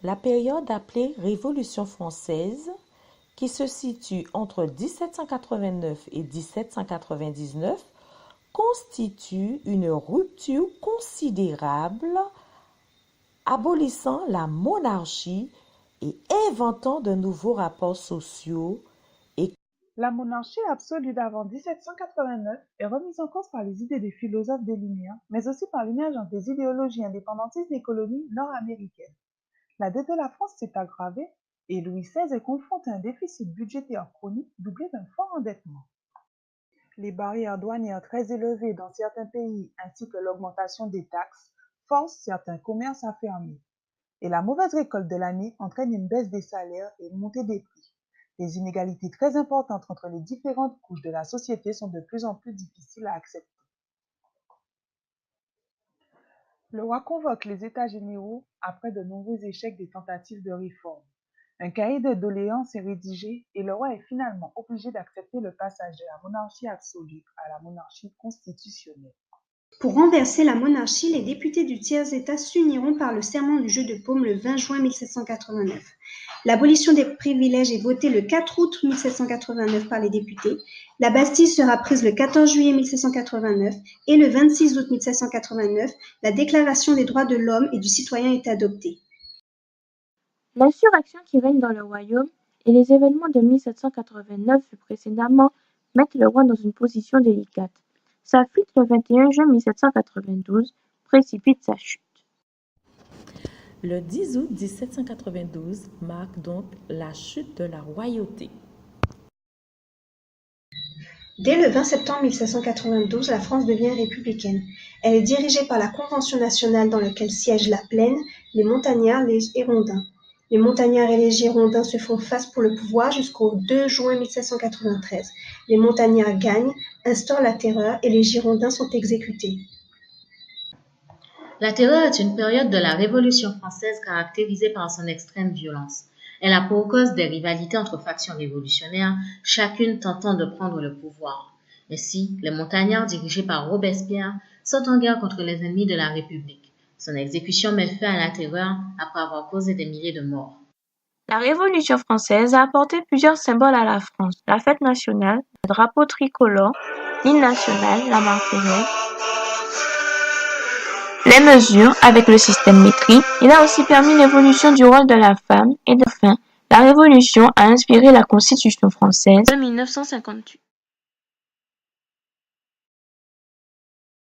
La période appelée Révolution française, qui se situe entre 1789 et 1799, constitue une rupture considérable, abolissant la monarchie et inventant de nouveaux rapports sociaux. La monarchie absolue d'avant 1789 est remise en cause par les idées des philosophes des Lumières, mais aussi par l'émergence des idéologies indépendantistes des colonies nord-américaines. La dette de la France s'est aggravée et Louis XVI est confronté à un déficit budgétaire chronique doublé d'un fort endettement. Les barrières douanières très élevées dans certains pays ainsi que l'augmentation des taxes forcent certains commerces à fermer. Et la mauvaise récolte de l'année entraîne une baisse des salaires et une montée des prix. Les inégalités très importantes entre les différentes couches de la société sont de plus en plus difficiles à accepter. Le roi convoque les États généraux après de nombreux échecs des tentatives de réforme. Un cahier de doléances est rédigé et le roi est finalement obligé d'accepter le passage de la monarchie absolue à la monarchie constitutionnelle. Pour renverser la monarchie, les députés du tiers-État s'uniront par le serment du jeu de paume le 20 juin 1789. L'abolition des privilèges est votée le 4 août 1789 par les députés. La Bastille sera prise le 14 juillet 1789 et le 26 août 1789, la Déclaration des droits de l'homme et du citoyen est adoptée. L'insurrection qui règne dans le royaume et les événements de 1789 vus précédemment mettent le roi dans une position délicate. Sa fuite le 21 juin 1792 précipite sa chute. Le 10 août 1792 marque donc la chute de la royauté. Dès le 20 septembre 1792, la France devient républicaine. Elle est dirigée par la Convention nationale dans laquelle siègent la Plaine, les Montagnards, les Girondins. Les Montagnards et les Girondins se font face pour le pouvoir jusqu'au 2 juin 1793. Les Montagnards gagnent, instaurent la terreur et les Girondins sont exécutés. La terreur est une période de la Révolution française caractérisée par son extrême violence. Elle a pour cause des rivalités entre factions révolutionnaires, chacune tentant de prendre le pouvoir. Ainsi, les Montagnards, dirigés par Robespierre, sont en guerre contre les ennemis de la République. Son exécution met fin à la terreur après avoir causé des milliers de morts. La Révolution française a apporté plusieurs symboles à la France. La fête nationale, le drapeau tricolore, l'hymne national, la Marseillaise, les mesures avec le système métrique. Il a aussi permis l'évolution du rôle de la femme et enfin, la Révolution a inspiré la Constitution française de 1958.